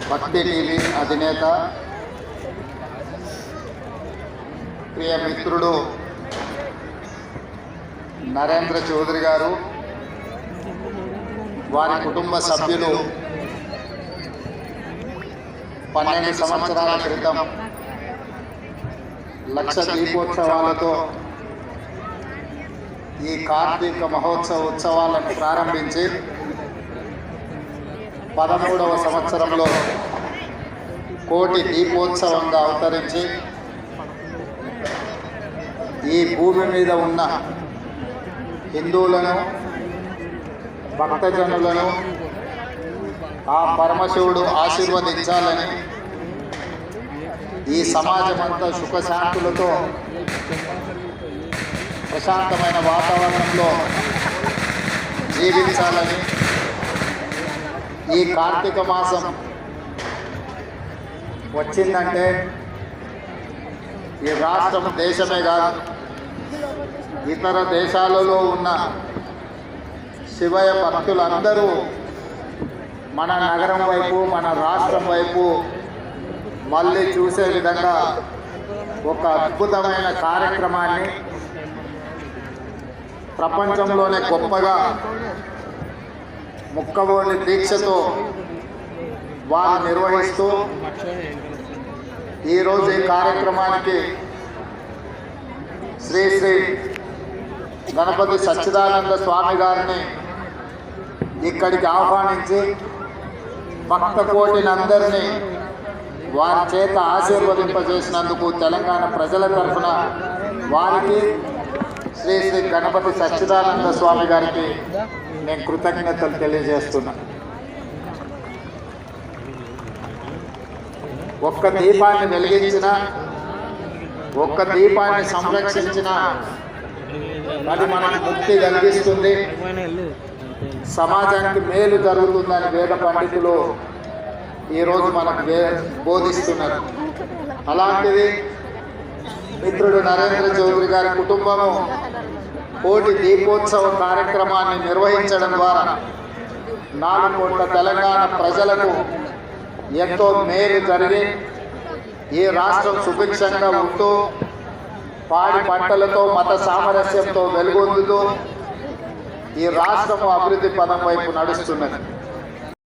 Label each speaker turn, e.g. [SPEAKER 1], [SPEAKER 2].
[SPEAKER 1] భక్తి టీవీ అధినేత ప్రియ మిత్రుడు నరేంద్ర చౌదరి గారు, వారి కుటుంబ సభ్యులు 12 సంవత్సరాల క్రితం లక్ష దీపోత్సవాలతో ఈ కార్తీక ఉత్సవాలను ప్రారంభించి 13వ సంవత్సరంలో కోటి దీపోత్సవంగా అవతరించి ఈ భూమి మీద ఉన్న హిందువులను, భక్తజనులను ఆ పరమశివుడు ఆశీర్వదించాలని, ఈ సమాజమంతా సుఖశాంతులతో ప్రశాంతమైన వాతావరణంలో జీవించాలని, ఈ కార్తీక మాసం వచ్చిందంటే ఈ రాష్ట్రం దేశమే కాదు, ఇతర దేశాలలో ఉన్న శివయ్య భక్తులందరూ మన నగరం వైపు, మన రాష్ట్రం వైపు మళ్ళీ చూసే విధంగా ఒక అద్భుతమైన కార్యక్రమాన్ని ప్రపంచంలోనే గొప్పగా ముక్కబోని దీక్షతో వారు నిర్వహిస్తూ ఈరోజు ఈ కార్యక్రమానికి శ్రీ శ్రీ గణపతి సచ్చిదానంద స్వామి గారిని ఇక్కడికి ఆహ్వానించి భక్త కోటినందరినీ వారి చేత ఆశీర్వదింపజేసినందుకు తెలంగాణ ప్రజల తరఫున వారికి, శ్రీ శ్రీ గణపతి సచ్చిదానంద స్వామి గారికి నేను కృతజ్ఞతలు తెలియజేస్తున్నా. ఒక్క దీపాన్ని వెలిగించిన, ఒక్క దీపాన్ని సంరక్షించిన అది మనకు ముక్తి కలిగిస్తుంది, సమాజానికి మేలు జరుగుతుందని వేద పండితులు ఈరోజు మనకు బోధిస్తున్నారు. అలాంటిది మిత్రుడు నరేంద్ర చౌదరి గారి కుటుంబము కోటి దీపోత్సవ కార్యక్రమాన్ని నిర్వహించడం ద్వారా 4 కోట్ల తెలంగాణ ప్రజలకు ఎంతో మేలు జరిగి ఈ రాష్ట్రం సుభిక్షంగా ఉంటూ పాడి పంటలతో, మత సామరస్యంతో వెలుగొందుతూ ఈ రాష్ట్రము అభివృద్ధి పదం వైపు నడుస్తున్నది.